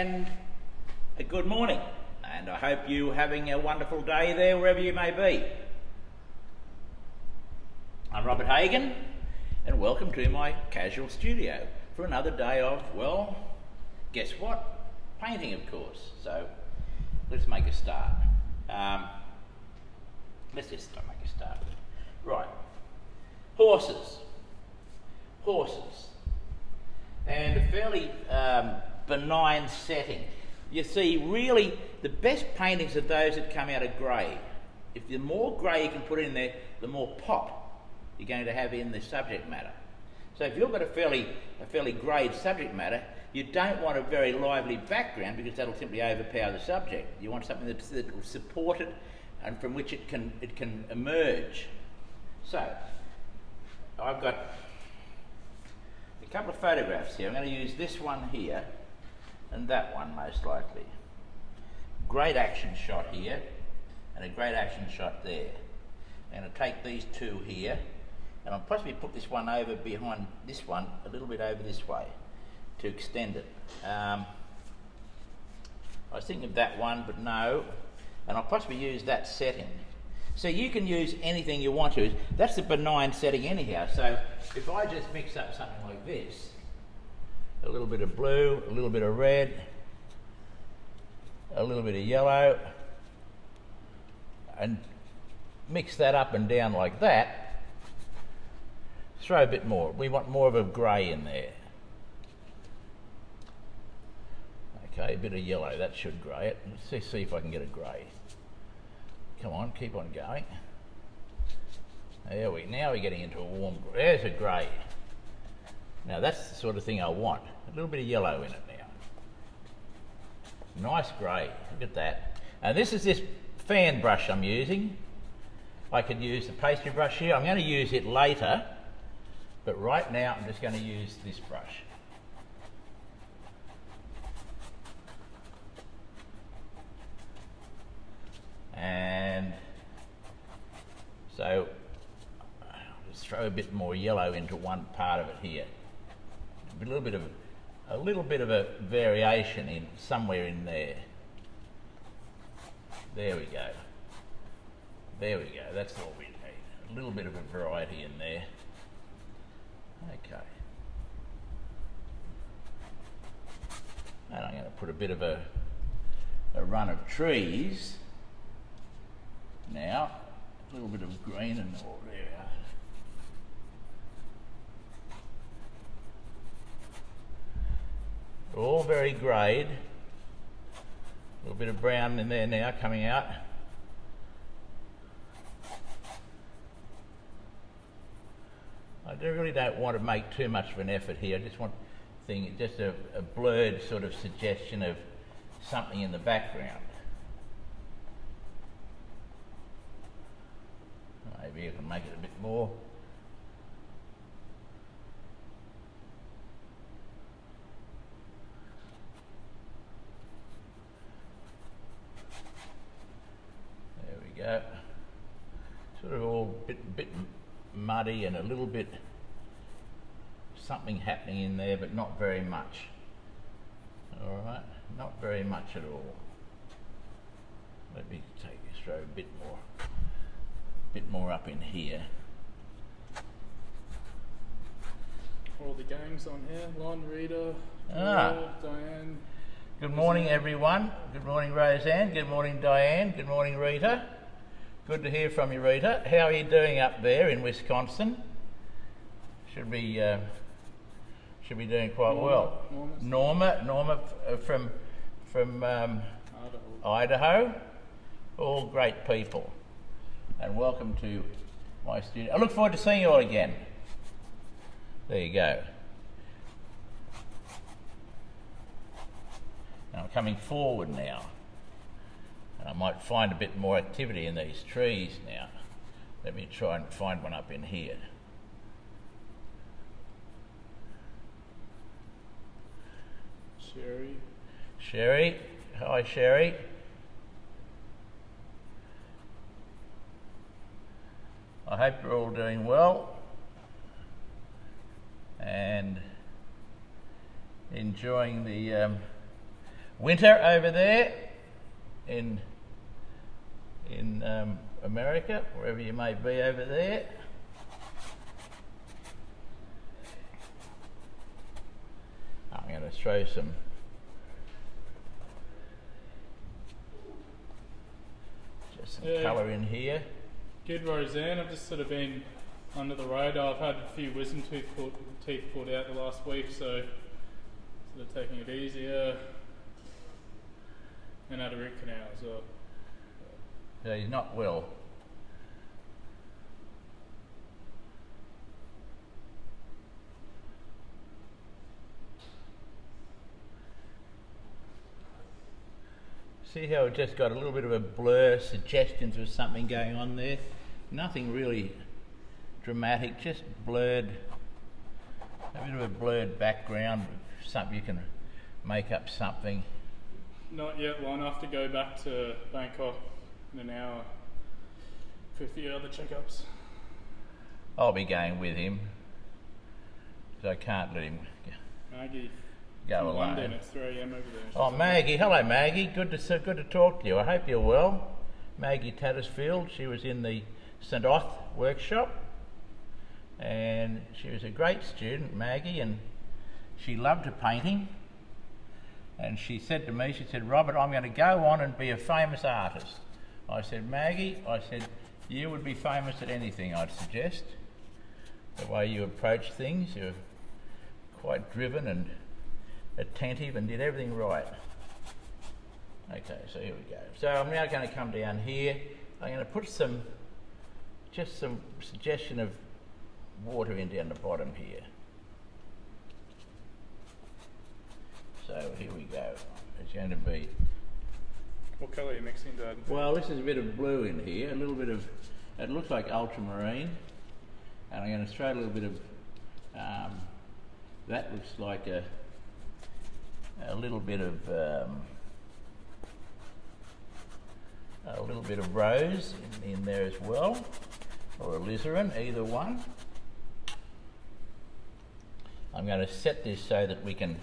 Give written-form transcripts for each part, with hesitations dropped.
and a good morning, and I hope you're having a wonderful day there wherever you may be. I'm Robert Hagan, and welcome to my casual studio for another day of, well, guess what? Painting, of course. So let's make a start. Let's just make a start. Right. Horses. And a fairly benign setting. You see, really, the best paintings are those that come out of grey. If the more grey you can put in there, the more pop you're going to have in the subject matter. So if you've got a fairly greyed subject matter, you don't want a very lively background because that'll simply overpower the subject. You want something that will support it and from which it can emerge. So, I've got a couple of photographs here. I'm going to use this one here and that one most likely. Great action shot here and a great action shot there. I'm going to take these two here and I'll possibly put this one over behind this one a little bit over this way to extend it. I was thinking of that one, but no, and I'll possibly use that setting. So you can use anything you want to. That's the benign setting anyhow. So if I just mix up something like this, a little bit of blue, a little bit of red, a little bit of yellow, and mix that up and down like that, throw a bit more. We want more of a grey in there. Okay, a bit of yellow, that should grey it. Let's see if I can get a grey. Come on, keep on going. Now we're getting into a warm grey. There's a grey. Now that's the sort of thing I want. A little bit of yellow in it now. Nice grey, look at that. And this is this fan brush I'm using. I could use the pastry brush here. I'm going to use it later, but right now I'm just going to use this brush. And so I'll just throw a bit more yellow into one part of it here. A little bit of a variation in somewhere in there. There we go. That's all we need. A little bit of a variety in there. Okay. And I'm going to put a bit of a run of trees. Now, a little bit of green and all there. All very greyed. A little bit of brown in there now coming out. I really don't want to make too much of an effort here. I just want just a blurred sort of suggestion of something in the background. Maybe I can make it a bit more. There we go. Sort of all bit muddy and a little bit something happening in there, but not very much. All right, not very much at all. Let me throw a bit more up in here. All the gangs on here, Lon, Rita, Diane. Good morning everyone. Good morning Roseanne, good morning Diane, good morning Rita. Good to hear from you Rita. How are you doing up there in Wisconsin? Should be doing quite well. Norma from Idaho. All great people. And welcome to my studio. I look forward to seeing you all again. There you go. Now I'm coming forward now. And I might find a bit more activity in these trees now. Let me try and find one up in here. Sherry. Hi Sherry. I hope you're all doing well and enjoying the winter over there in America, wherever you may be over there. I'm going to throw some colour in here. Good Roseanne, I've just sort of been under the radar. I've had a few wisdom teeth pulled out the last week, so sort of taking it easier. And had a root canal as well. So he's not well. See how it just got a little bit of a blur, suggestions of something going on there? Nothing really dramatic, just blurred, a bit of a blurred background, something you can make up something. Not yet, Lon. I have to go back to Bangkok in an hour for a few other checkups. I'll be going with him, because I can't let him Maggie. go in alone. London, it's 3 a.m. over there. Oh, Maggie. Hello, Maggie. Good to talk to you. I hope you're well. Maggie Tattersfield. She was in the St Oth workshop, and she was a great student, Maggie, and she loved her painting. And she said to me, she said, Robert, I'm going to go on and be a famous artist. I said, Maggie, you would be famous at anything, I'd suggest. The way you approach things, you're quite driven and attentive and did everything right. Okay, so here we go. So I'm now going to come down here. I'm going to put some suggestion of water in down the bottom here. So here we go. It's going to be... What colour are you mixing, Dad? Well, this is a bit of blue in here, a little bit of... It looks like ultramarine. And I'm going to throw a little bit of... that looks like a little bit of... a little bit of rose in there as well. Or alizarin, either one. I'm going to set this so that we can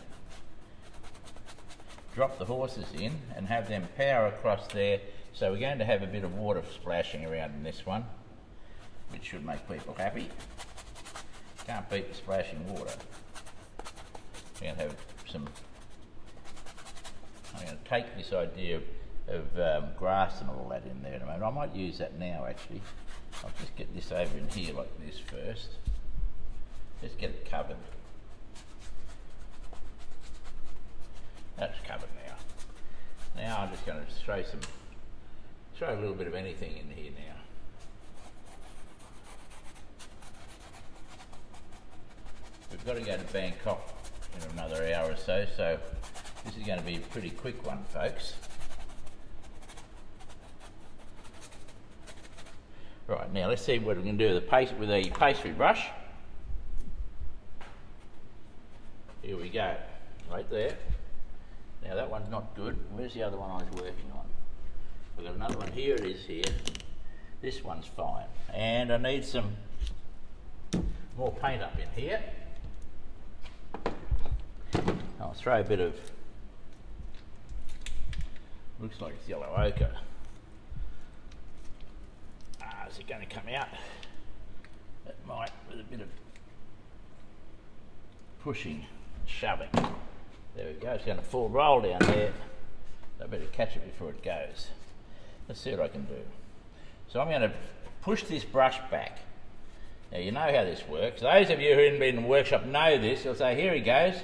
drop the horses in and have them power across there. So we're going to have a bit of water splashing around in this one, which should make people happy. Can't beat the splashing water. We're going to have some... I'm going to take this idea of grass and all that in there in a moment. I might use that now actually. I'll just get this over in here like this first. Just get it covered. That's covered now. Now I'm just going to throw a little bit of anything in here now. We've got to go to Bangkok in another hour or so, so this is going to be a pretty quick one, folks. Right, now let's see what we can do with a pastry brush. Here we go, right there. Now that one's not good. Where's the other one I was working on? We've got another one. Here it is here. This one's fine. And I need some more paint up in here. I'll throw a bit of... Looks like it's yellow ochre. Is it going to come out? It might, with a bit of pushing, shoving. There we go, it's going to roll down there. I better catch it before it goes. Let's see what I can do. So I'm going to push this brush back. Now you know how this works. Those of you who haven't been in the workshop know this. You'll say, here he goes.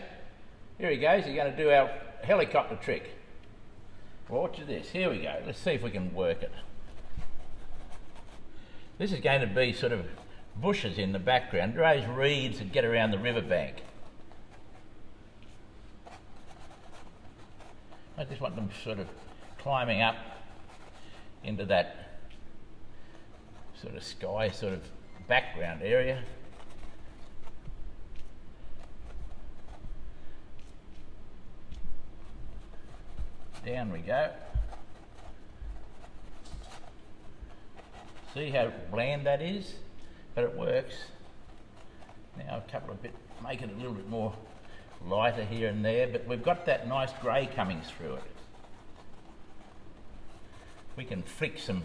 Here he goes, he's going to do our helicopter trick. Well, watch this, here we go. Let's see if we can work it. This is going to be sort of bushes in the background, those reeds that get around the riverbank. I just want them sort of climbing up into that sort of sky sort of background area. Down we go. See how bland that is? But it works. Now a couple of bit, make it a little bit more lighter here and there, but we've got that nice grey coming through it. We can flick some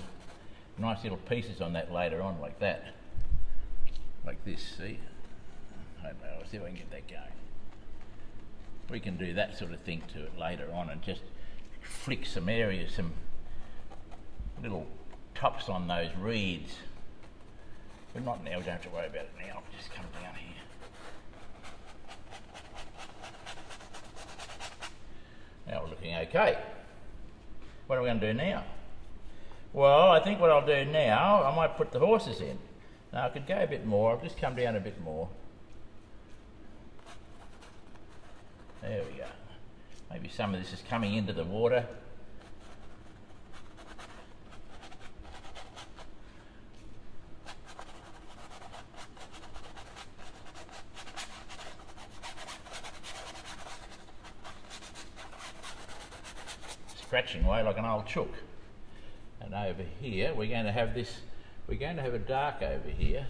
nice little pieces on that later on, like that. Like this, see? I don't know, I'll see if I can get that going. We can do that sort of thing to it later on and just flick some areas, some little tops on those reeds. But not now, we don't have to worry about it now. I'll just come down here. Now we're looking okay. What are we going to do now? Well, I think what I'll do now, I might put the horses in. Now I could go a bit more, I'll just come down a bit more. There we go. Maybe some of this is coming into the water. Scratching away like an old chook. And over here we're going to have this, we're going to have a dark over here,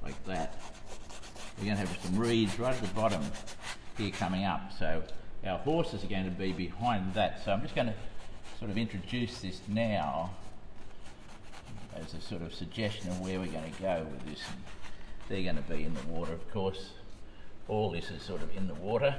like that. We're going to have some reeds right at the bottom here coming up, so our horses are going to be behind that. So I'm just going to sort of introduce this now as a sort of suggestion of where we're going to go with this. And they're going to be in the water, of course. All this is sort of in the water.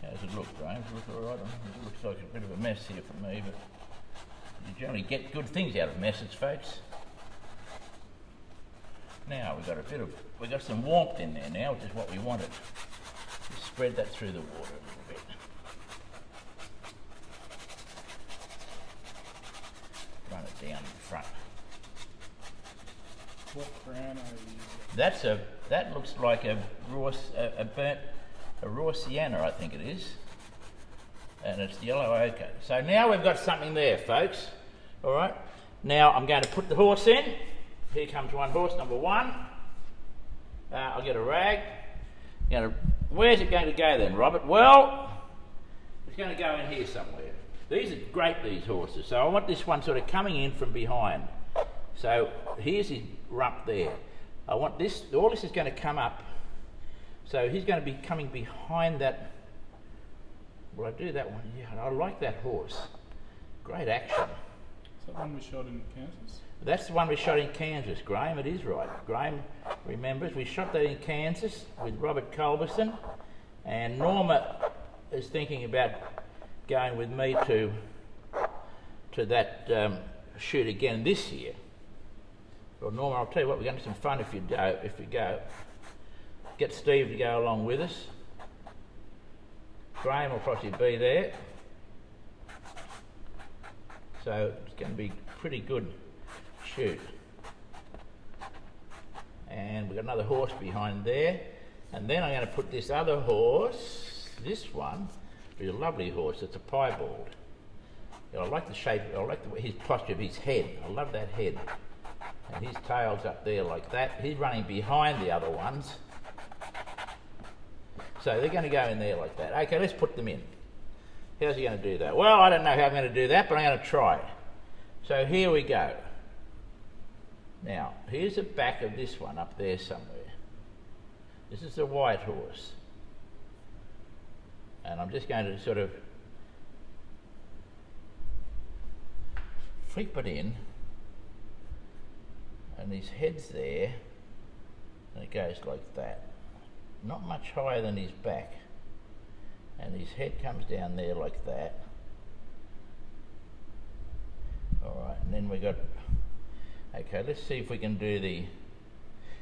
How's it look, Graham? Does it look all right? It looks like a bit of a mess here for me, but you generally get good things out of messes, folks. Now we've got some warmth in there now, which is what we wanted. Just spread that through the water a little bit. Run it down in front. What brown are you using? That looks like a raw sienna, I think it is, and it's yellow ochre. So now we've got something there, folks. All right. Now I'm going to put the horse in. Here comes one horse, number one. I'll get a rag. Where's it going to go then, Robert? Well, it's going to go in here somewhere. These are great, these horses. So I want this one sort of coming in from behind. So here's his rump there. I want this, all this is going to come up. So he's going to be coming behind that. Will I do that one? Yeah, I like that horse. Great action. Is that one we shot in Kansas? That's the one we shot in Kansas, Graham. It is right. Graham remembers. We shot that in Kansas with Robert Culberson. And Norma is thinking about going with me to that shoot again this year. Well, Norma, I'll tell you what, we're going to have some fun if we go. Get Steve to go along with us. Graham will probably be there. So it's going to be a pretty good shoot. And we've got another horse behind there. And then I'm going to put this other horse, this one, is a lovely horse. It's a piebald. I like the shape, I like his posture of his head. I love that head. And his tail's up there like that. He's running behind the other ones. So they're going to go in there like that. Okay, let's put them in. How's he going to do that? Well, I don't know how I'm going to do that, but I'm going to try it. So here we go. Now, here's the back of this one up there somewhere. This is the white horse. And I'm just going to sort of flip it in. And his head's there. And it goes like that. Not much higher than his back, and his head comes down there like that. Alright, and then we got, okay, let's see if we can do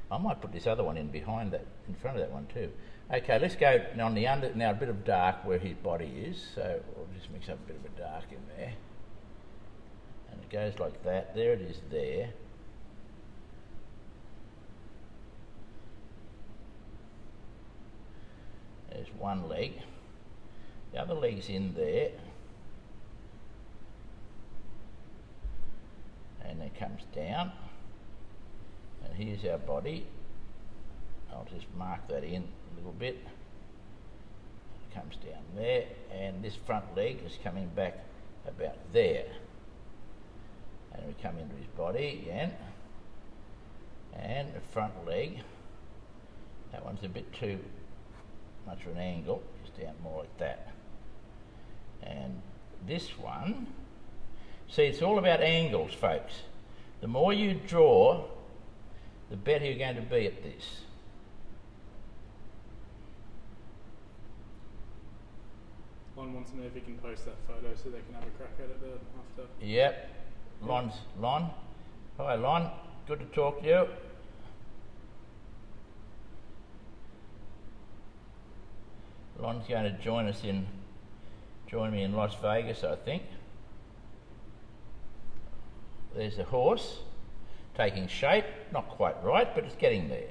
I might put this other one in behind that, in front of that one too. Okay, let's go on the under, now a bit of dark where his body is, so we'll just mix up a bit of a dark in there. And it goes like that, there it is there. There's one leg. The other leg's in there. And it comes down. And here's our body. I'll just mark that in a little bit. It comes down there. And this front leg is coming back about there. And we come into his body again. And the front leg. That one's a bit too much of an angle, just down more like that. And this one, see, it's all about angles, folks. The more you draw, the better you're going to be at this. Lon wants to know if he can post that photo so they can have a crack at it after. Yep. Lon. Hi, Lon. Good to talk to you. Lon's going to join me in Las Vegas, I think. There's the horse taking shape, not quite right, but it's getting there.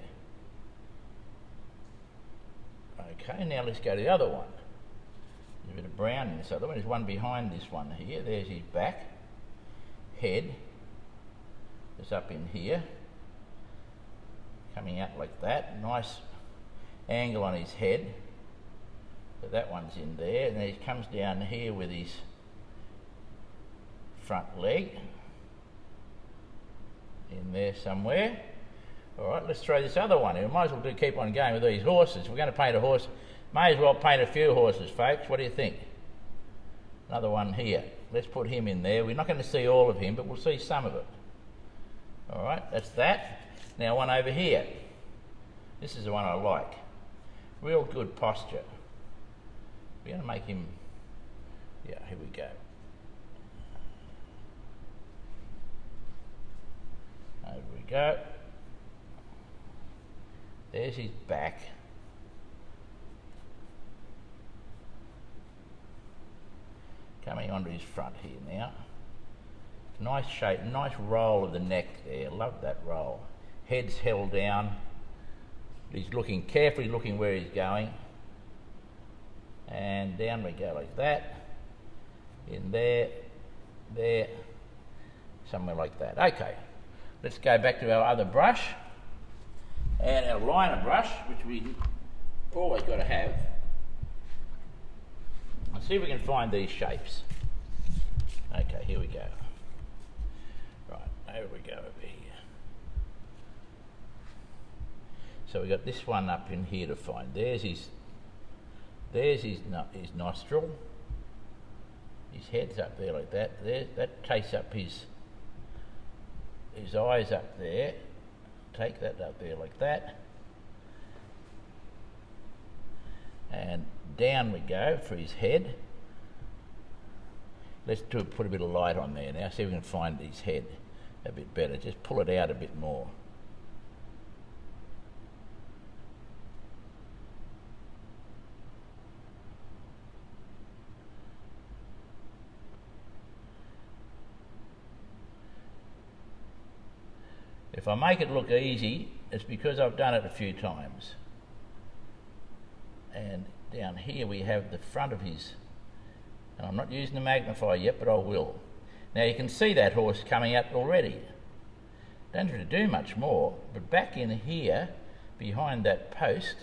Okay, now let's go to the other one. There's a bit of brown in this other one. There's one behind this one here. There's his back. Head is up in here. Coming out like that. Nice angle on his head. So that one's in there. And then he comes down here with his front leg. In there somewhere. Alright, let's throw this other one in. We might as well keep on going with these horses. We're going to paint a horse. May as well paint a few horses, folks. What do you think? Another one here. Let's put him in there. We're not going to see all of him, but we'll see some of it. Alright, that's that. Now one over here. This is the one I like. Real good posture. We're going to make him... Yeah, here we go. Over we go. There's his back. Coming onto his front here now. Nice shape, nice roll of the neck there. Love that roll. Head's held down. He's carefully looking where he's going. And down we go like that. In there, somewhere like that. Okay, let's go back to our other brush. And our liner brush, which we always got to have. Let's see if we can find these shapes. Okay, here we go. Right, over we go over here. So we got this one up in here to find. There's his nostril. His head's up there like that. That takes up his eyes up there. Take that up there like that. And down we go for his head. Let's put a bit of light on there now, see if we can find his head a bit better. Just pull it out a bit more. If I make it look easy, it's because I've done it a few times. And down here we have the front of his, and I'm not using the magnifier yet, but I will. Now you can see that horse coming out already. Don't have to do much more, but back in here, behind that post,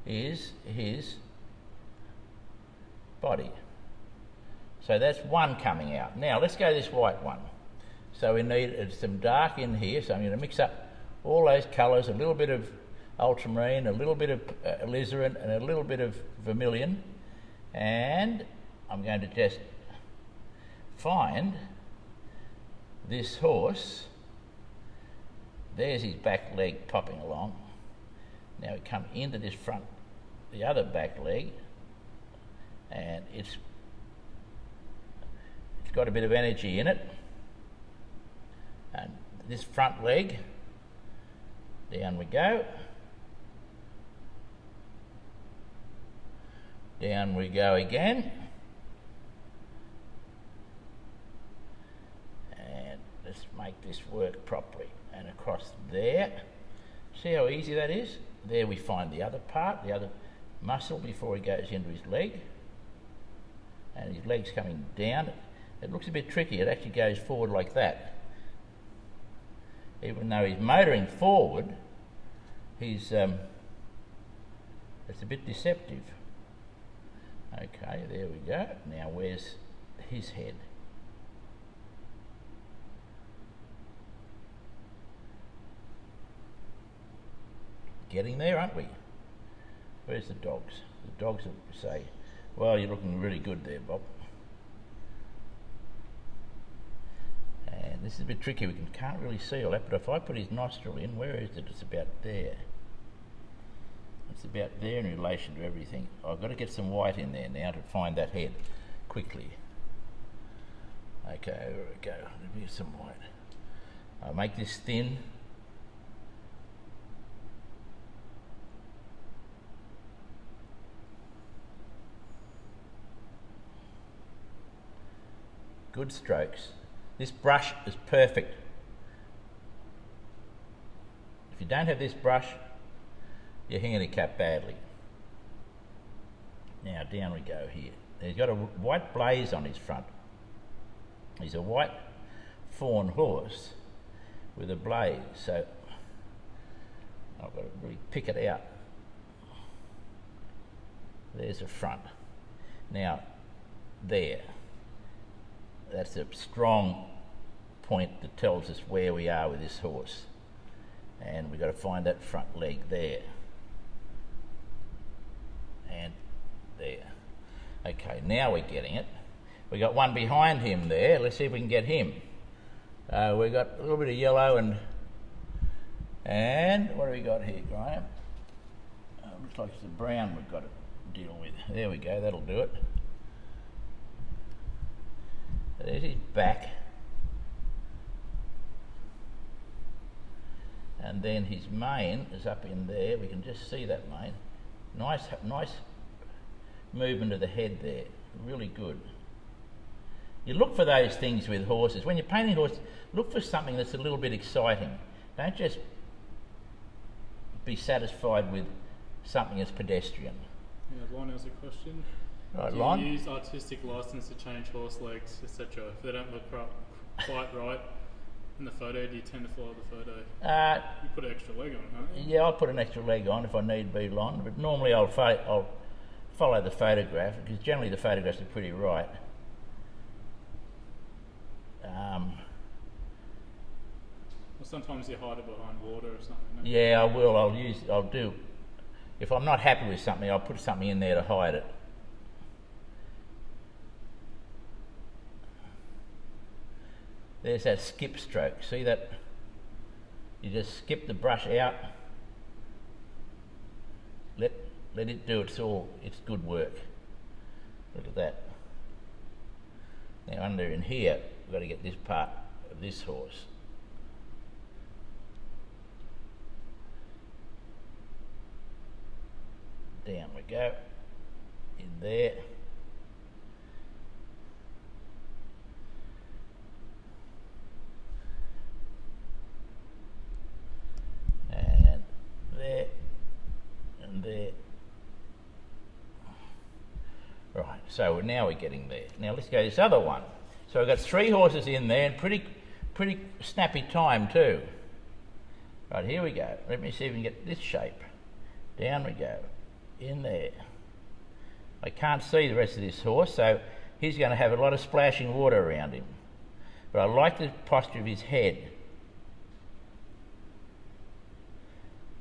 is his body. So that's one coming out. Now let's go this white one. So we need some dark in here, so I'm going to mix up all those colours, a little bit of ultramarine, a little bit of alizarin, and a little bit of vermilion, and I'm going to just find this horse. There's his back leg popping along. Now we come into this front, the other back leg, and it's got a bit of energy in it. And this front leg, down we go. Down we go again. And let's make this work properly. And across there. See how easy that is? There we find the other part, the other muscle before he goes into his leg. And his leg's coming down. It looks a bit tricky. It actually goes forward like that. Even though he's motoring forward, it's a bit deceptive. Okay, there we go. Now where's his head? Getting there, aren't we? Where's the dogs? The dogs will say, well, you're looking really good there, Bob. And this is a bit tricky, can't really see all that, but if I put his nostril in, where is it? It's about there. It's about there in relation to everything. I've got to get some white in there now to find that head quickly. Okay, there we go. Let me get some white. I'll make this thin. Good strokes. This brush is perfect. If you don't have this brush, you're handicapped badly. Now down we go here. He's got a white blaze on his front. He's a white fawn horse with a blaze, so I've got to really pick it out. There's the front. Now, there. That's a strong point that tells us where we are with this horse. And we've got to find that front leg there. And there. Okay, now we're getting it. We got one behind him there. Let's see if we can get him. We've got a little bit of yellow and what do we got here, Graham? Looks like it's the brown we've got to deal with. There we go, that'll do it. There's his back. And then his mane is up in there. We can just see that mane. Nice movement of the head there. Really good. You look for those things with horses. When you're painting horses, look for something that's a little bit exciting. Don't just be satisfied with something that's pedestrian. Yeah, Lon has a question. Right, Do Lon? you use artistic license to change horse legs, etc.? If they don't look quite right in the photo, do you tend to follow the photo? You put an extra leg on, don't you? Yeah, I'll put an extra leg on if I need be, Lon. But normally I'll follow the photograph because generally the photographs are pretty right. Well, sometimes you hide it behind water or something. Don't you? Yeah, I will. I'll do. If I'm not happy with something, I'll put something in there to hide it. There's that skip stroke. See that? You just skip the brush out. Let it do it's good work. Look at that. Now under in here, we've got to get this part of this horse. Down we go. In there. And there. And there. Right, so now we're getting there. Now let's go to this other one. So I've got 3 horses in there and pretty snappy time too. Right, here we go. Let me see if we can get this shape. Down we go. In there. I can't see the rest of this horse, so he's going to have a lot of splashing water around him. But I like the posture of his head.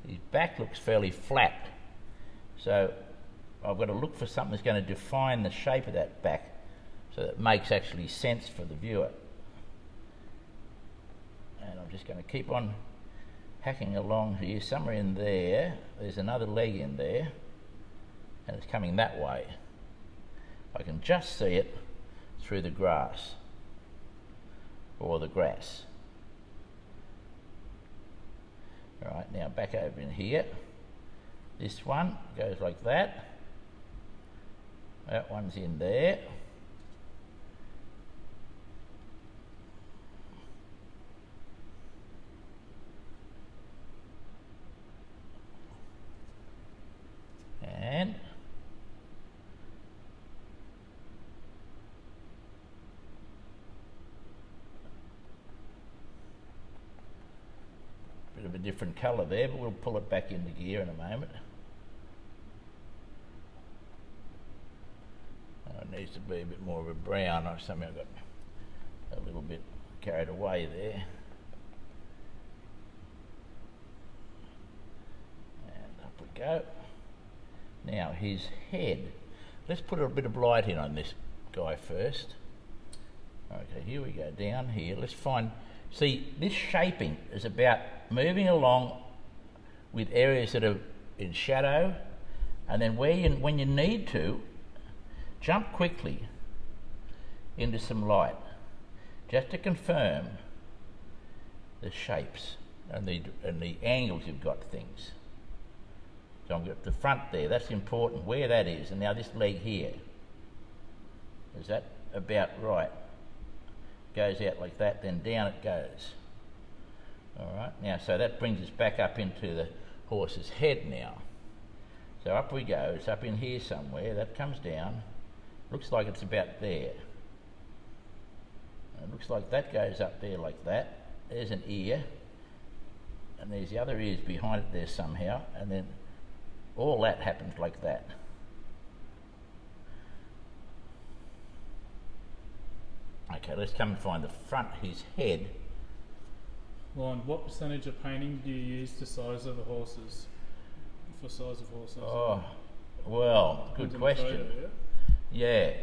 His back looks fairly flat, so I've got to look for something that's going to define the shape of that back so that it makes actually sense for the viewer. And I'm just going to keep on hacking along here. Somewhere in there, there's another leg in there, and it's coming that way. I can just see it through the grass or the grass. All right, now back over in here. This one goes like that. That one's in there. And bit of a different colour there, but we'll pull it back into gear in a moment. It needs to be a bit more of a brown or something. I got a little bit carried away there. go. Now his head. Let's put a bit of light in on this guy first. Okay, here we go, down here. Let's find... See, this shaping is about moving along with areas that are in shadow, and then when you need to, jump quickly into some light, just to confirm the shapes and the angles you've got things. So I've got the front there, that's important, where that is, and now this leg here. Is that about right? Goes out like that, then down it goes. Alright, now so that brings us back up into the horse's head now. So up we go, it's up in here somewhere, that comes down. Looks like it's about there. It looks like that goes up there like that. There's an ear, and there's the other ears behind it there somehow, and then all that happens like that. Okay, let's come and find the front, his head. Lauren, what percentage of painting do you use to size of the horses? For size of horses? Oh, well, good question. Photo, yeah.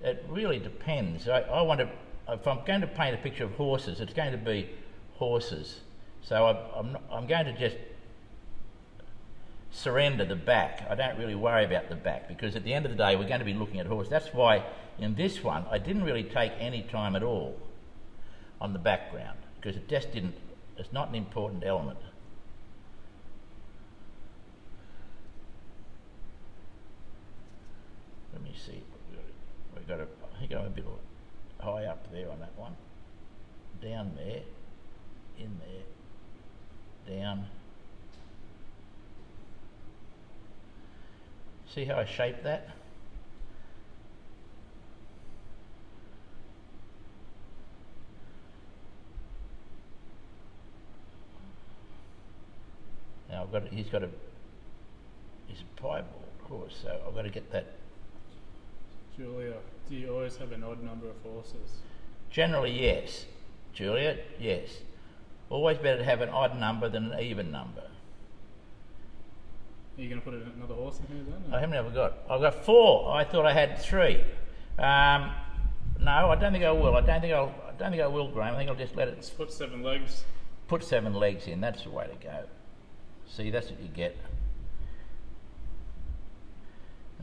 It really depends. I want to, if I'm going to paint a picture of horses, it's going to be horses. So I'm going to just surrender the back. I don't really worry about the back, because at the end of the day we're going to be looking at horses. That's why in this one I didn't really take any time at all on the background, because it just didn't, it's not an important element. Let me see. We've got I think I'm a bit high up there on that one. Down there, in there, down. See how I shaped that? Now I've got he's a piebald horse, so I've got to get that. Julia, do you always have an odd number of horses? Generally, yes. Julia, yes. Always better to have an odd number than an even number. Are you going to put another horse in here then? How many have I got? I've got 4. I thought I had 3. No, I don't think I will. I don't think I will, Graham. I think I'll just let it. Let's put 7 legs. Put 7 legs in. That's the way to go. See, that's what you get.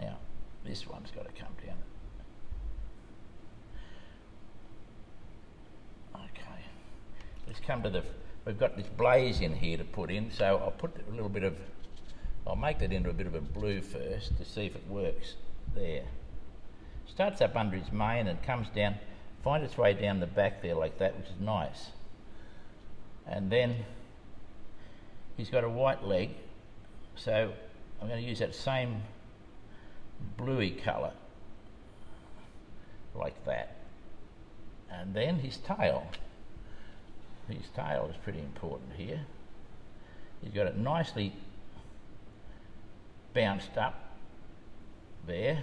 Now, this one's got to come down. Okay. Let's come to the. We've got this blaze in here to put in, so I'll put a little bit of. I'll make that into a bit of a blue first to see if it works. There. Starts up under his mane and comes down, finds its way down the back there like that, which is nice. And then he's got a white leg, so I'm going to use that same bluey colour, like that. And then his tail. His tail is pretty important here. He's got it nicely bounced up there,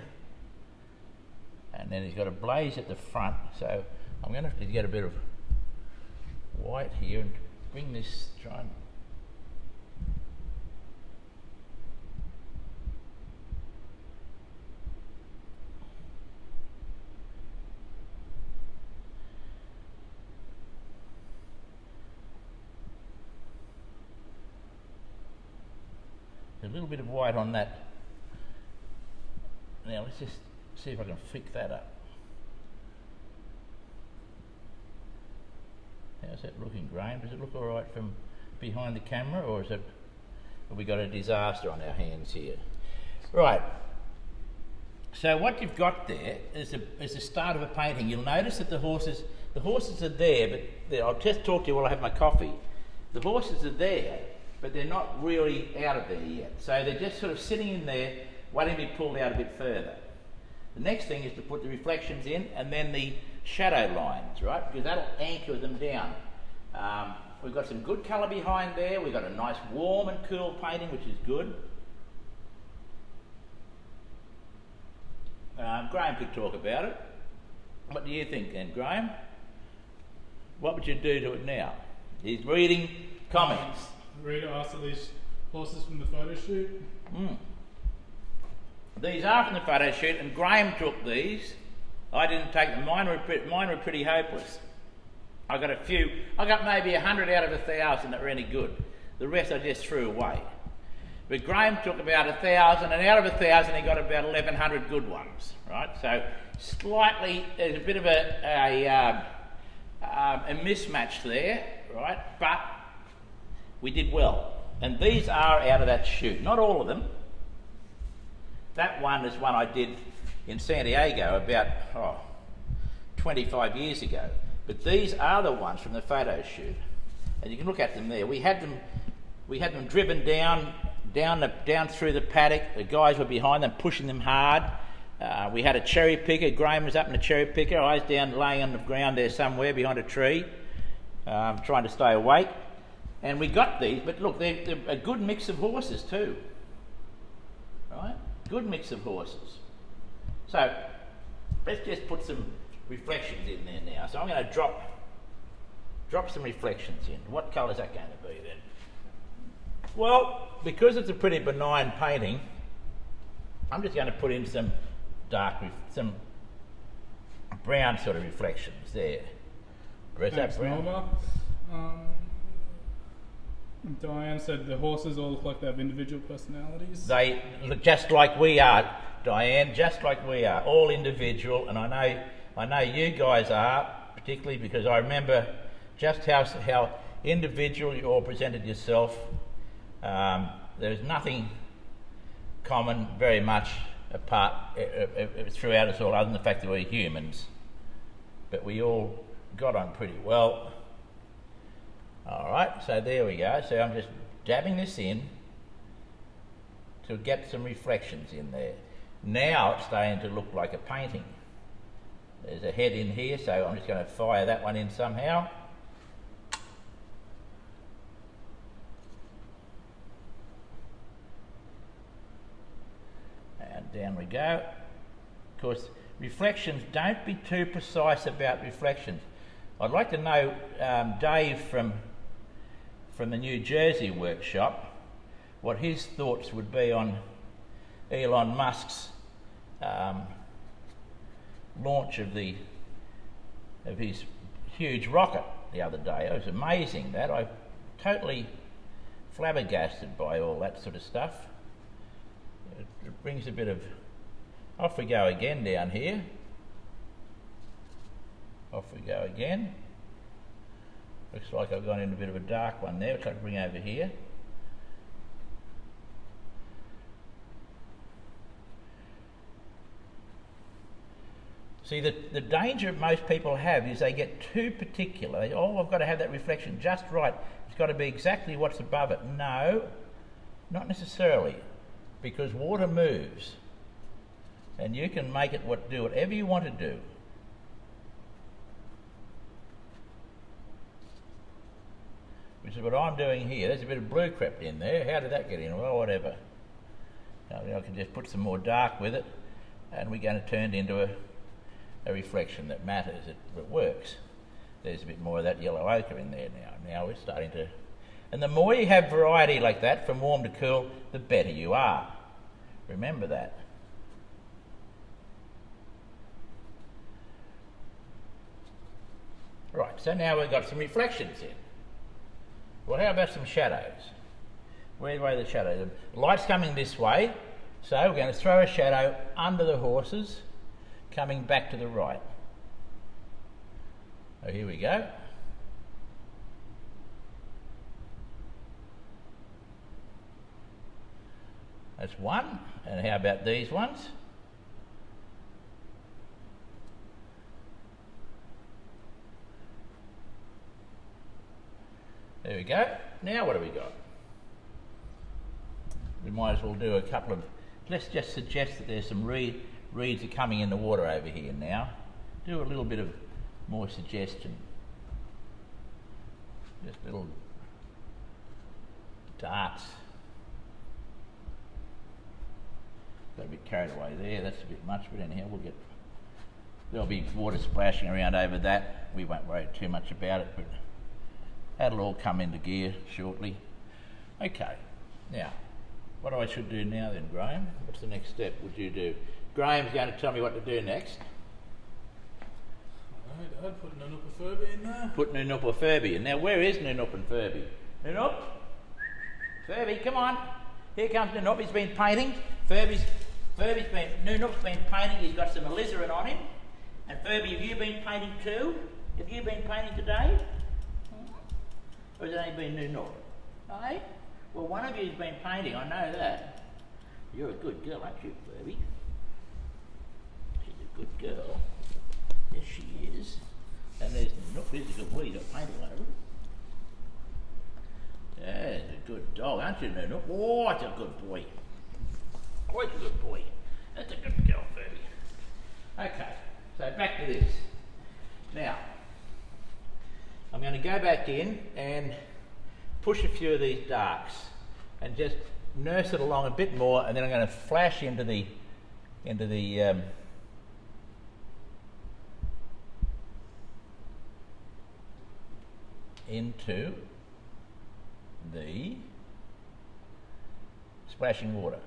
and then he's got a blaze at the front, so I'm going to have to get a bit of white here and bring this, try and a little bit of white on that. Now let's just see if I can flick that up. How's that looking, Graham? Does it look all right from behind the camera, or have we got a disaster on our hands here? Right. So what you've got there is the start of a painting. You'll notice that the horses are there, but I'll just talk to you while I have my coffee. The horses are there, but they're not really out of there yet. So they're just sort of sitting in there, waiting to be pulled out a bit further. The next thing is to put the reflections in, and then the shadow lines, right? Because that'll anchor them down. We've got some good colour behind there. We've got a nice warm and cool painting, which is good. Graham could talk about it. What do you think then, Graham? What would you do to it now? He's reading comments. Rita asked, are these horses from the photo shoot? These are from the photo shoot, and Graham took these. I didn't take them. Mine were pretty hopeless. I got maybe 100 out of 1,000 that were any good. The rest I just threw away. But Graham took about 1,000, and out of 1,000 he got about 1,100 good ones, right? So slightly, there's a bit of a mismatch there, right? But we did well. And these are out of that shoot. Not all of them. That one is one I did in San Diego about 25 years ago. But these are the ones from the photo shoot, and you can look at them there. We had them driven down through the paddock. The guys were behind them, pushing them hard. We had a cherry picker. Graham was up in a cherry picker. I was down laying on the ground there somewhere behind a tree, trying to stay awake. And we got these. But look, they're a good mix of horses too, right? Good mix of horses. So let's just put some reflections in there now. So I'm going to drop some reflections in. What colour is that going to be then? Well, because it's a pretty benign painting, I'm just going to put in some some brown sort of reflections there. Or is that brown? Norma. Diane said the horses all look like they have individual personalities. They look just like we are, Diane, just like we are, all individual, and I know you guys are, particularly because I remember just how individual you all presented yourself. There's nothing common very much apart throughout us all, other than the fact that we're humans. But we all got on pretty well. All right, so there we go. So I'm just dabbing this in to get some reflections in there. Now it's starting to look like a painting. There's a head in here, so I'm just going to fire that one in somehow. And down we go. Of course, reflections, don't be too precise about reflections. I'd like to know, Dave from the New Jersey workshop, what his thoughts would be on Elon Musk's launch of his huge rocket the other day. It was amazing that. I'm totally flabbergasted by all that sort of stuff. It brings a bit of... Off we go again down here. Off we go again. Looks like I've gone in a bit of a dark one there, which I can bring over here. See, the danger most people have is they get too particular. I've got to have that reflection just right. It's got to be exactly what's above it. No, not necessarily, because water moves, and you can make it do whatever you want to do. Which is what I'm doing here. There's a bit of blue crept in there. How did that get in? Well, whatever. Now, I can just put some more dark with it, and we're going to turn it into a reflection that matters. It works. There's a bit more of that yellow ochre in there now. Now we're starting to... And the more you have variety like that, from warm to cool, the better you are. Remember that. Right, so now we've got some reflections in. Well, how about some shadows? Where are the shadows? The light's coming this way, so we're going to throw a shadow under the horses, coming back to the right. So here we go. That's one. And how about these ones? There we go. Now what have we got? We might as well do a couple of... Let's just suggest that there's some reeds are coming in the water over here now. Do a little bit of more suggestion. Just little darts. Got a bit carried away there. That's a bit much, but anyhow, there'll be water splashing around over that. We won't worry too much about it, but that'll all come into gear shortly. Okay, now, what I should do now then, Graham? What's the next step would you do? Graham's going to tell me what to do next. Alright, Dad, put Nunup and Furby in there. Put Nunup or Furby in. Now, where is Nunup and Furby? Nunup? Furby, come on. Here comes Nunup. He's been painting. Nunup's been painting. He's got some alizarin on him. And Furby, have you been painting too? Have you been painting today? Or has it only been Nunup? Eh? Well, one of you's been painting, I know that. You're a good girl, aren't you, Furby? She's a good girl. Yes, she is. And there's Nunup. He's a good boy. He's got paint all over him. Yeah, he's a good dog, aren't you, Nunup? Oh, it's a good boy. Oh, it's a good boy. That's a good girl, Furby. Okay, so back to this. Now, I'm going to go back in and push a few of these darks and just nurse it along a bit more, and then I'm going to flash into the splashing water.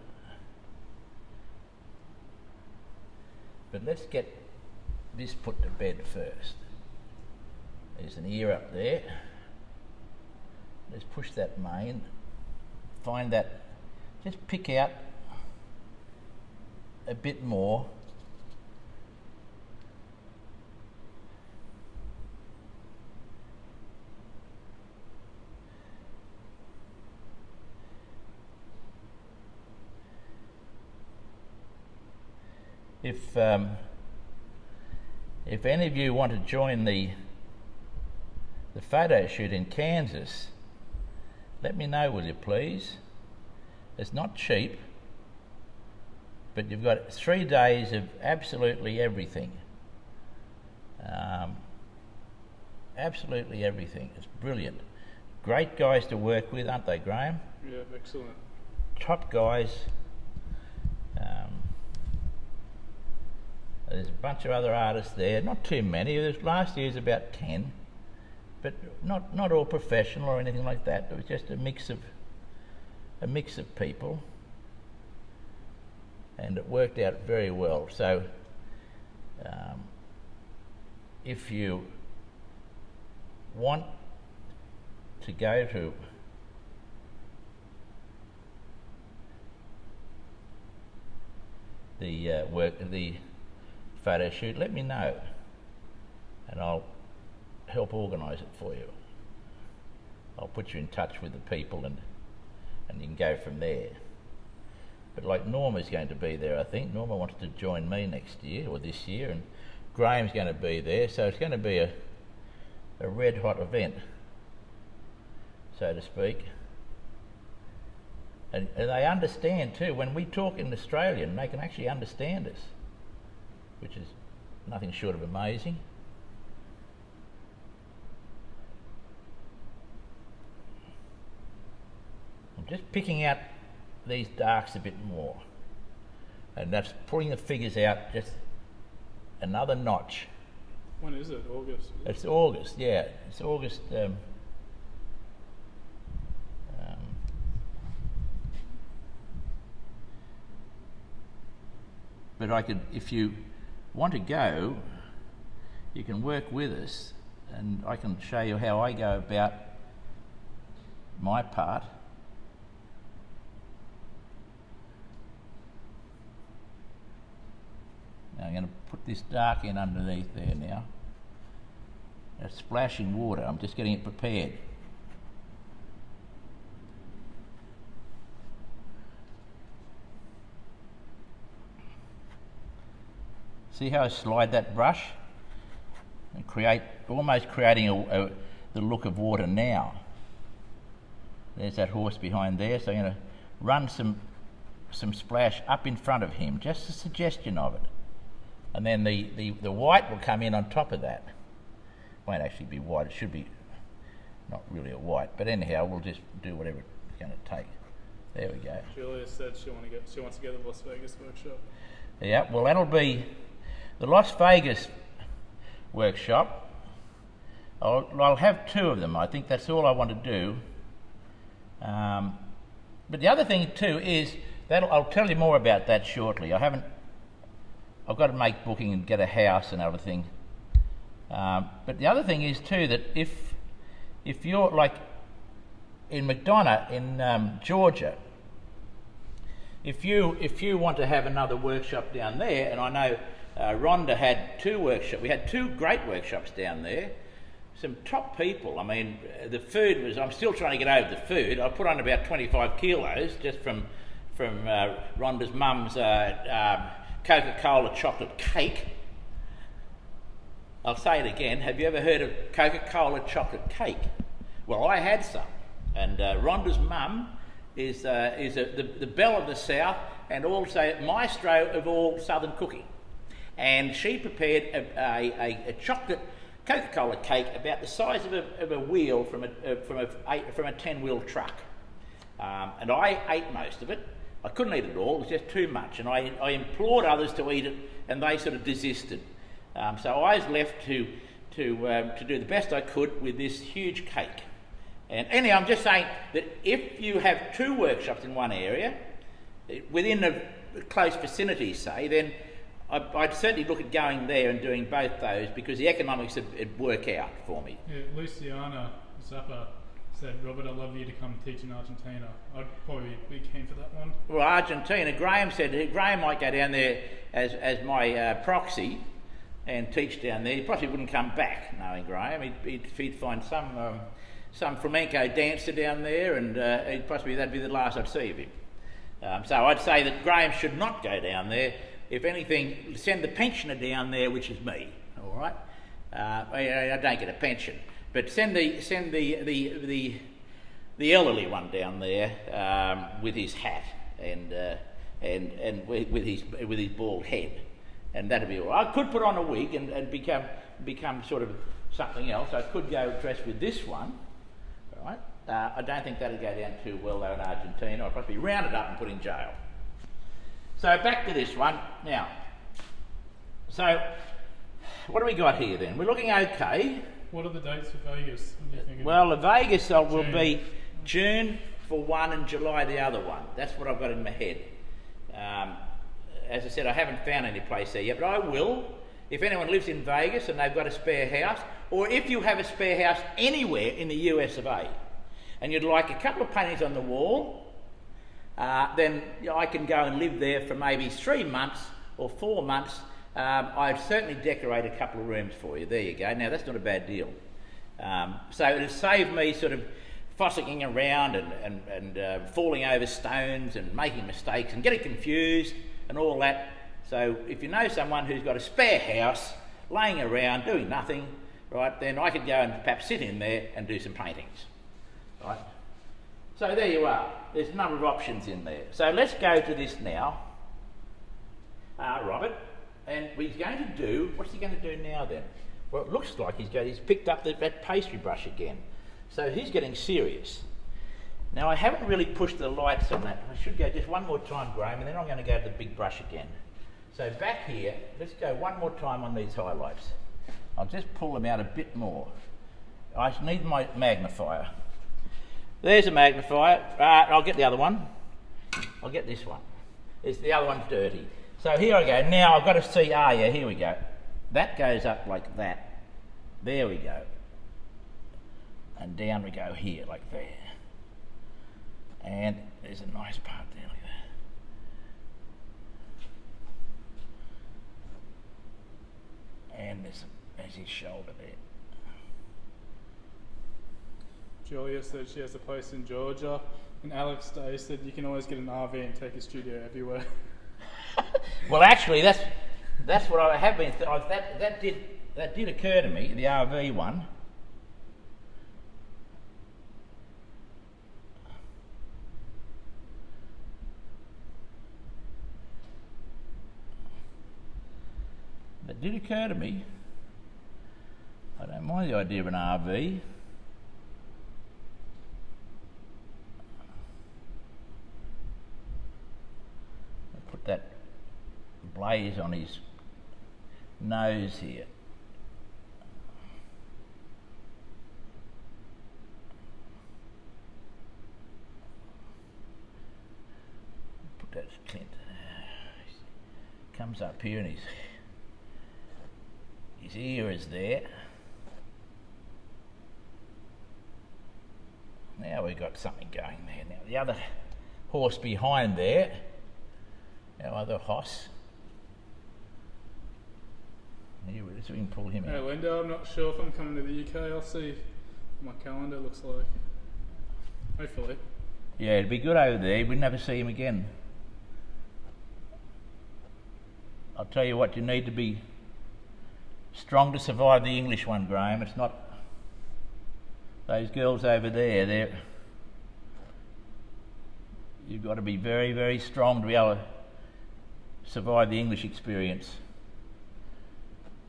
But let's get this put to bed first. There's an ear up there. Let's push that main. Find that, just pick out a bit more. If any of you want to join the photo shoot in Kansas, let me know, will you please? It's not cheap, but you've got 3 days of absolutely everything. Absolutely everything. It's brilliant. Great guys to work with, aren't they, Graham? Yeah, excellent. Top guys. There's a bunch of other artists there, not too many. Last year's about 10, but not all professional or anything like that. It was just a mix of people, and it worked out very well. So, if you want to go to the photo shoot, let me know and I'll help organise it for you. I'll put you in touch with the people and you can go from there. But like Norma's going to be there, I think. Norma wants to join me next year or this year, and Graham's going to be there, so it's going to be a red hot event, so to speak. And they understand too, when we talk in Australian, they can actually understand us, which is nothing short of amazing. I'm just picking out these darks a bit more, and that's pulling the figures out just another notch. When is it? August? It's August, yeah. It's August. But I could, if you want to go, you can work with us, and I can show you how I go about my part. Now I'm going to put this dark in underneath there now. That's splashing water. I'm just getting it prepared. See how I slide that brush and almost creating the look of water now. There's that horse behind there, so I'm going to run some splash up in front of him, just a suggestion of it. And then the white will come in on top of that. Won't actually be white, it should be not really a white, but anyhow we'll just do whatever it's going to take. There we go. Julia said she wants to get the Las Vegas workshop. Yeah, well that'll be the Las Vegas workshop. I'll have 2 of them. I think that's all I want to do. But the other thing too is that I'll tell you more about that shortly. I've got to make booking and get a house and everything. But the other thing is too that if you're like in McDonough in Georgia, if you want to have another workshop down there, and I know Rhonda had 2 workshops. We had 2 great workshops down there. Some top people. I mean, the food was. I'm still trying to get over the food. I put on about 25 kilos just from Rhonda's mum's Coca-Cola chocolate cake. I'll say it again. Have you ever heard of Coca-Cola chocolate cake? Well, I had some, and Rhonda's mum is the belle of the South and also maestro of all Southern cooking, and she prepared a chocolate Coca-Cola cake about the size of a wheel from a 10-wheel truck, and I ate most of it. I couldn't eat it all; it was just too much, and I implored others to eat it, and they sort of desisted. So I was left to do the best I could with this huge cake. And anyway, I'm just saying that if you have 2 workshops in one area, within a close vicinity, say, then I'd certainly look at going there and doing both those because the economics would work out for me. Yeah, Luciana Zappa said, "Robert, I'd love you to come teach in Argentina." I'd probably be keen for that one. Well, Argentina, Graham said Graham might go down there as my proxy and teach down there. He probably wouldn't come back, knowing Graham. He'd find some flamenco dancer down there, and that'd be the last I'd see of him. So I'd say that Graham should not go down there. If anything, send the pensioner down there, which is me. All right, I don't get a pension, but send the elderly one down there with his hat and with his bald head, and that'd be all right. I could put on a wig and become sort of something else. I could go dressed with this one. Right? I don't think that'd go down too well though in Argentina. I'd probably be rounded up and put in jail. So back to this one now. So what do we got here then? We're looking okay. What are the dates for Vegas? What do you think? Well, the Vegas will be June for one and July the other one. That's what I've got in my head. As I said, I haven't found any place there yet, but I will. If anyone lives in Vegas and they've got a spare house, or if you have a spare house anywhere in the US of A, and you'd like a couple of paintings on the wall, then I can go and live there for maybe 3 months or 4 months. I'd certainly decorate a couple of rooms for you. There you go. Now, that's not a bad deal. So it'll save me sort of fossicking around and falling over stones and making mistakes and getting confused and all that. So if you know someone who's got a spare house laying around doing nothing, right, then I could go and perhaps sit in there and do some paintings, right? So there you are. There's a number of options in there. So let's go to this now, Robert, and he's going to do, what's he going to do now then? Well, it looks like he's picked up that pastry brush again. So he's getting serious. Now I haven't really pushed the lights on that. I should go just one more time, Graham, and then I'm going to go to the big brush again. So back here, let's go one more time on these highlights. I'll just pull them out a bit more. I need my magnifier. There's a magnifier. I'll get the other one. I'll get this one. The other one's dirty. So here I go. Now I've got to see, yeah, here we go. That goes up like that. There we go. And down we go here, like there. And there's a nice part there, like that. And there's his shoulder there. Julia said she has a place in Georgia, and Alex Day said you can always get an RV and take a studio everywhere. Well, actually, that's what I have been. That did occur to me, the RV one. That did occur to me. I don't mind the idea of an RV. I'll put that blaze on his nose here. that's Clint. Comes up here and his ear is there. Now we've got something going there. Now the other horse behind there, our other horse. Here it is, we can pull him Hey out. Linda, I'm not sure if I'm coming to the UK. I'll see what my calendar looks like. Hopefully. Yeah, it'd be good over there. We'd never see him again. I'll tell you what, you need to be strong to survive the English one, Graham. It's not those girls over there. You've got to be very, very strong to be able to survive the English experience.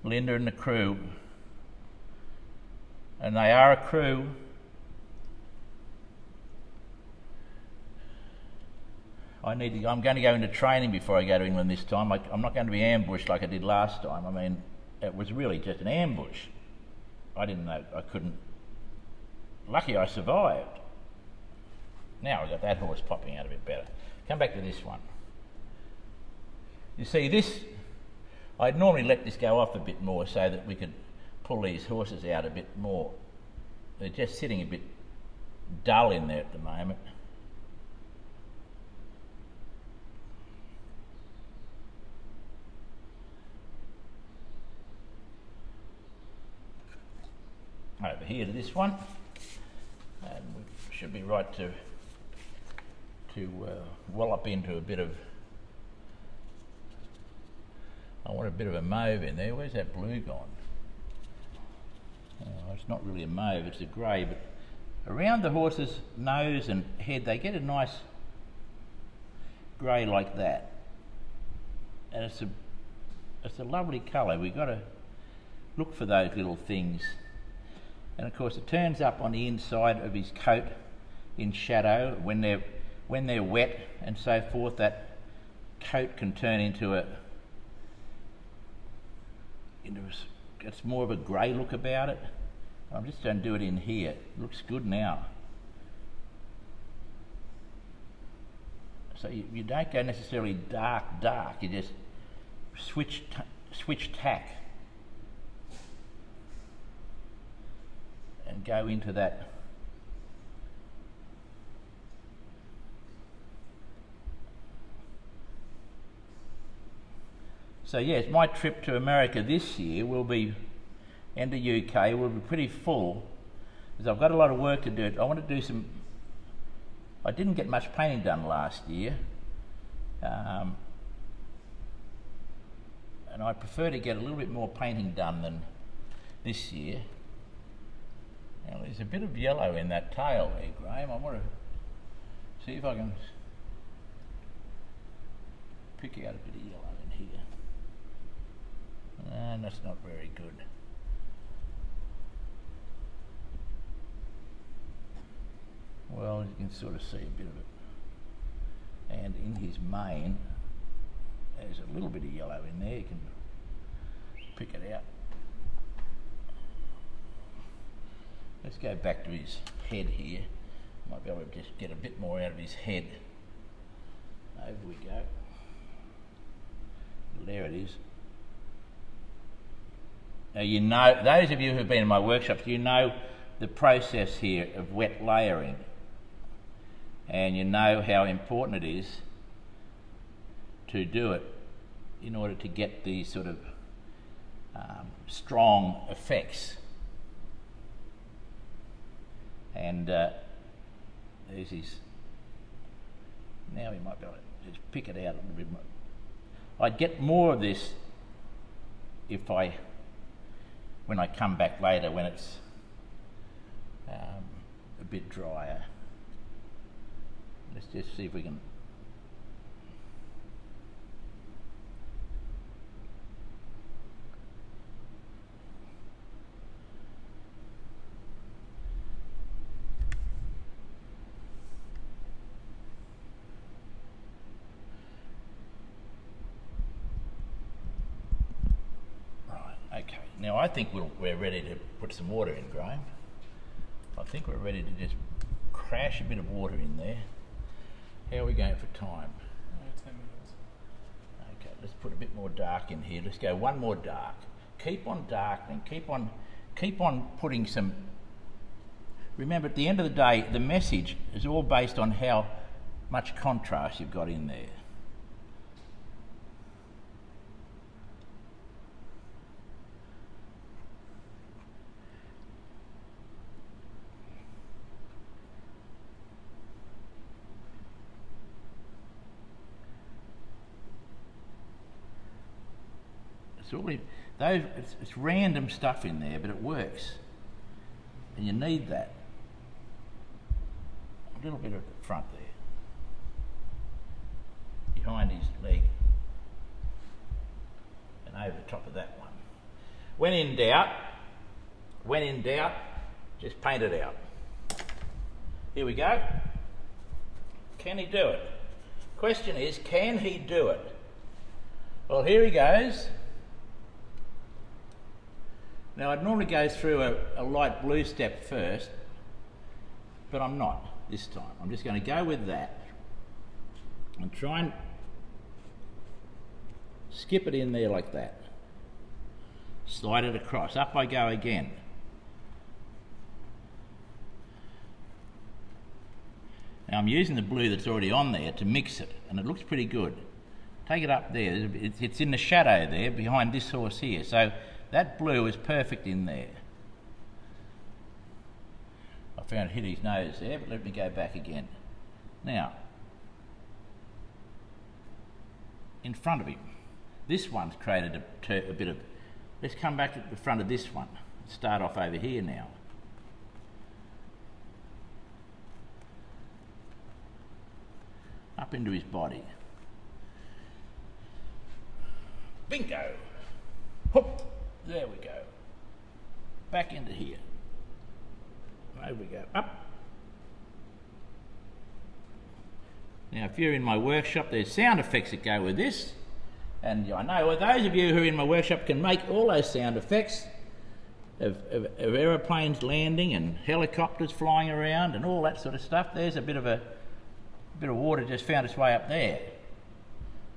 Linda and the crew, and they are a crew. I'm going to go into training before I go to England this time. I'm not going to be ambushed like I did last time. I mean, it was really just an ambush. I didn't know I couldn't. Lucky I survived. Now I've got that horse popping out a bit better. Come back to this one. You see, this, I'd normally let this go off a bit more so that we could pull these horses out a bit more. They're just sitting a bit dull in there at the moment. Over here to this one, and we should be right to wallop into a bit of. I want a bit of a mauve in there. Where's that blue gone? Oh, it's not really a mauve, it's a grey, but around the horse's nose and head they get a nice grey like that, and it's a lovely colour. We've got to look for those little things. And of course it turns up on the inside of his coat in shadow when they're wet and so forth. That coat can turn into it's more of a grey look about it. I'm just going to do it in here. It looks good now. So you don't go necessarily dark, you just switch tack and go into that. So yes, my trip to America this year will be, and the UK will be pretty full, because I've got a lot of work to do. I want to do some. I didn't get much painting done last year, and I prefer to get a little bit more painting done than this year. Now there's a bit of yellow in that tail there, Graham. I want to see if I can pick out a bit of yellow in here. And that's not very good. Well, you can sort of see a bit of it. And in his mane, there's a little bit of yellow in there. You can pick it out. Let's go back to his head here. Might be able to just get a bit more out of his head. Over we go. There it is. Now you know, those of you who've been in my workshops, you know the process here of wet layering. And you know how important it is to do it in order to get these sort of strong effects. And there's his. Now we might be able to just pick it out a little bit more. I'd get more of this when I come back later, when it's a bit drier. Let's just see if we can. Okay, now I think we're ready to put some water in, Graham. I think we're ready to just crash a bit of water in there. How are we going for time? let's put a bit more dark in here. Let's go one more dark. Keep on darkening. Keep on putting some. Remember, at the end of the day, the message is all based on how much contrast you've got in there. It's random stuff in there, but it works, and you need that. A little bit at the front there, behind his leg, and over the top of that one. When in doubt, just paint it out. Here we go. Can he do it? Question is, can he do it? Well, here he goes. Now, I'd normally go through a light blue step first, but I'm not this time. I'm just going to go with that and try and skip it in there like that. Slide it across. Up I go again. Now, I'm using the blue that's already on there to mix it, and it looks pretty good. Take it up there. It's in the shadow there behind this horse here. So that blue is perfect in there. I found it hit his nose there, but let me go back again. Now, in front of him, this one's created a bit of... Let's come back to the front of this one. Start off over here now. Up into his body. Bingo! Hoop! There we go. Back into here. Over we go. Up. Now, if you're in my workshop, there's sound effects that go with this. And I know those of you who are in my workshop can make all those sound effects of aeroplanes landing and helicopters flying around and all that sort of stuff. There's a bit of water just found its way up there.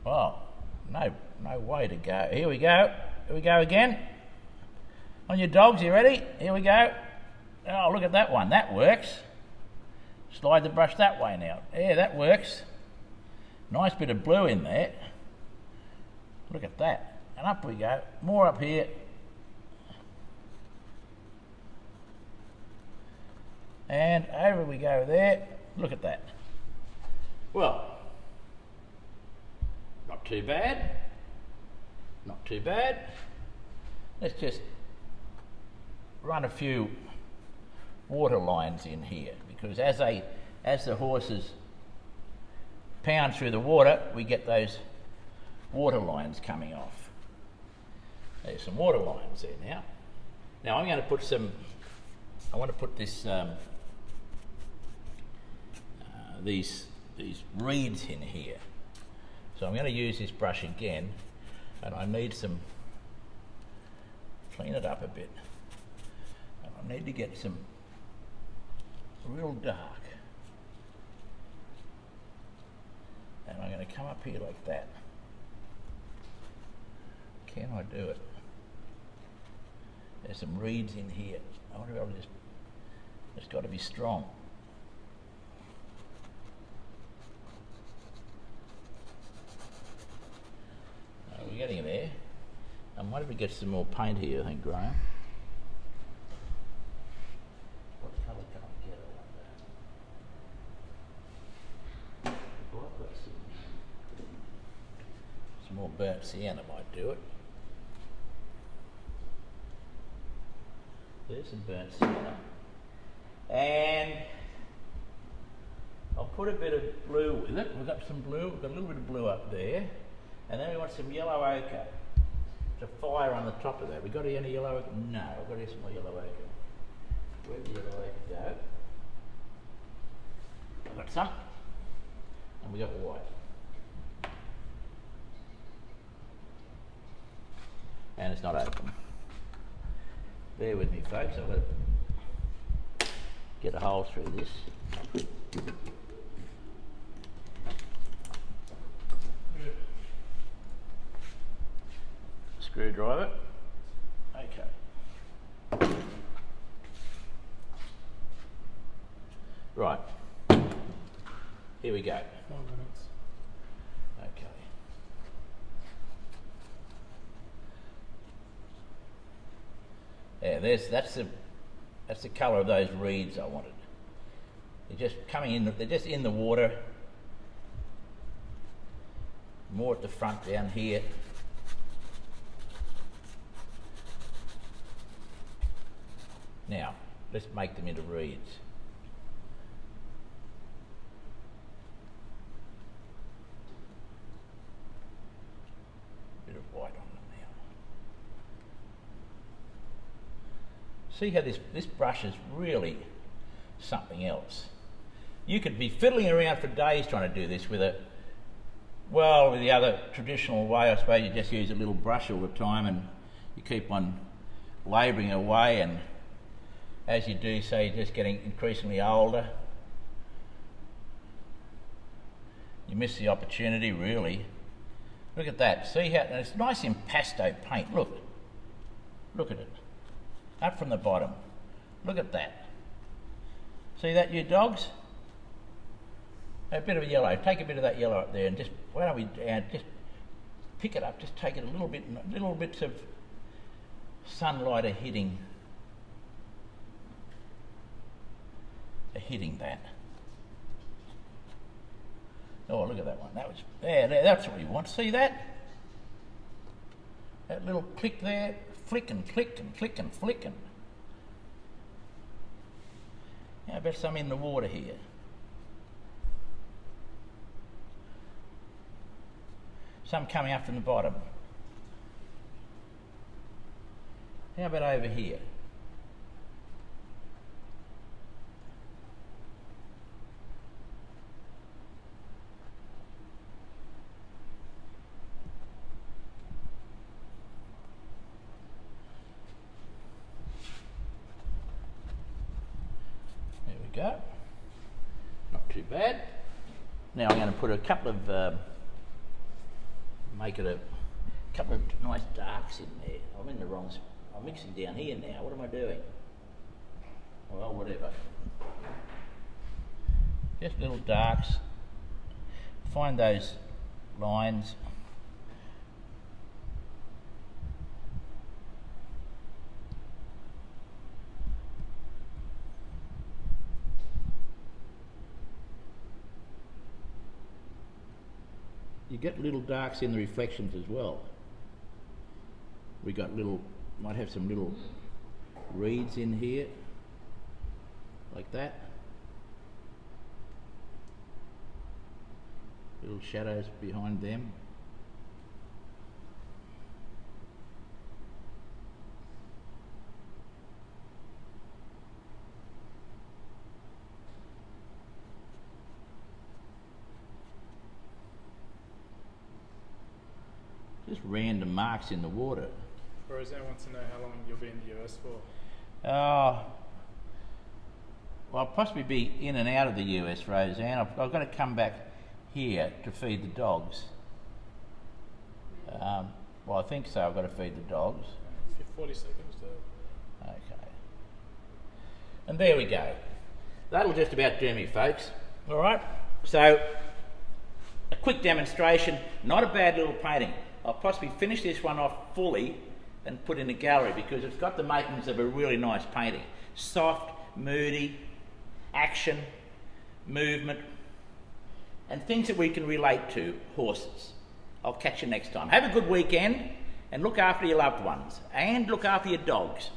Well, no way to go. Here we go. Here we go again. On your dogs, you ready? Here we go. Oh, look at that one. That works. Slide the brush that way now. Yeah, that works. Nice bit of blue in there. Look at that. And up we go. More up here. And over we go there. Look at that. Well, not too bad. Not too bad. Let's just run a few water lines in here, because as the horses pound through the water, we get those water lines coming off. There's some water lines there now. Now I'm going to put I want to put this these reeds in here. So I'm going to use this brush again, and I need clean it up a bit. And I need to get some real dark. And I'm going to come up here like that. Can I do it? There's some reeds in here. I want to be able to it's got to be strong. We're getting there. I might have to get some more paint here, I think, Graham. What colour can I get on that? Well, I've got some more burnt sienna might do it. There's some burnt sienna. And I'll put a bit of blue with it. We've got some blue, we've got a little bit of blue up there. And then we want some yellow ochre to fire on the top of that. We got any yellow ochre? No, I've got to get some more yellow ochre. Where'd the yellow ochre go? I've got some. And we got white. And it's not open. Bear with me, folks. I've got to get a hole through this. screwdriver. Okay. Right. Here we go. 5 minutes. Okay. Yeah, that's the colour of those reeds I wanted. They're just coming in. They're just in the water. More at the front down here. Now, let's make them into reeds. Bit of white on them now. See how this brush is really something else. You could be fiddling around for days trying to do this with the other traditional way, I suppose you just use a little brush all the time and you keep on labouring away, and as you do so you're just getting increasingly older. You miss the opportunity really. Look at that, see how, and it's nice impasto paint, look at it, up from the bottom, look at that. See that, you dogs? A bit of yellow, take a bit of that yellow up there and just, why don't we just pick it up, just take it a little bit, little bits of sunlight are hitting that. Oh, look at that one, that was, there, that's what we want, see that? That little click there, flick and click and click and flick and. How about some in the water here? Some coming up from the bottom. How about over here? There we go. Not too bad. Now I'm going to put a couple of make it a couple of nice darks in there. I'm in the wrong spot. I'm mixing down here now. What am I doing? Well, whatever. Just little darks. Find those lines. You get little darks in the reflections as well. We got little, might have some little reeds in here, like that. Little shadows behind them. Just random marks in the water. Roseanne wants to know how long you'll be in the US for. Well, I'll possibly be in and out of the US, Roseanne. I've got to come back here to feed the dogs. Well, I think so. I've got to feed the dogs. 40 seconds though. Okay. And there we go. That'll just about do me, folks. All right. So, a quick demonstration. Not a bad little painting. I'll possibly finish this one off fully and put in a gallery because it's got the makings of a really nice painting. Soft, moody, action, movement, and things that we can relate to, horses. I'll catch you next time. Have a good weekend and look after your loved ones and look after your dogs.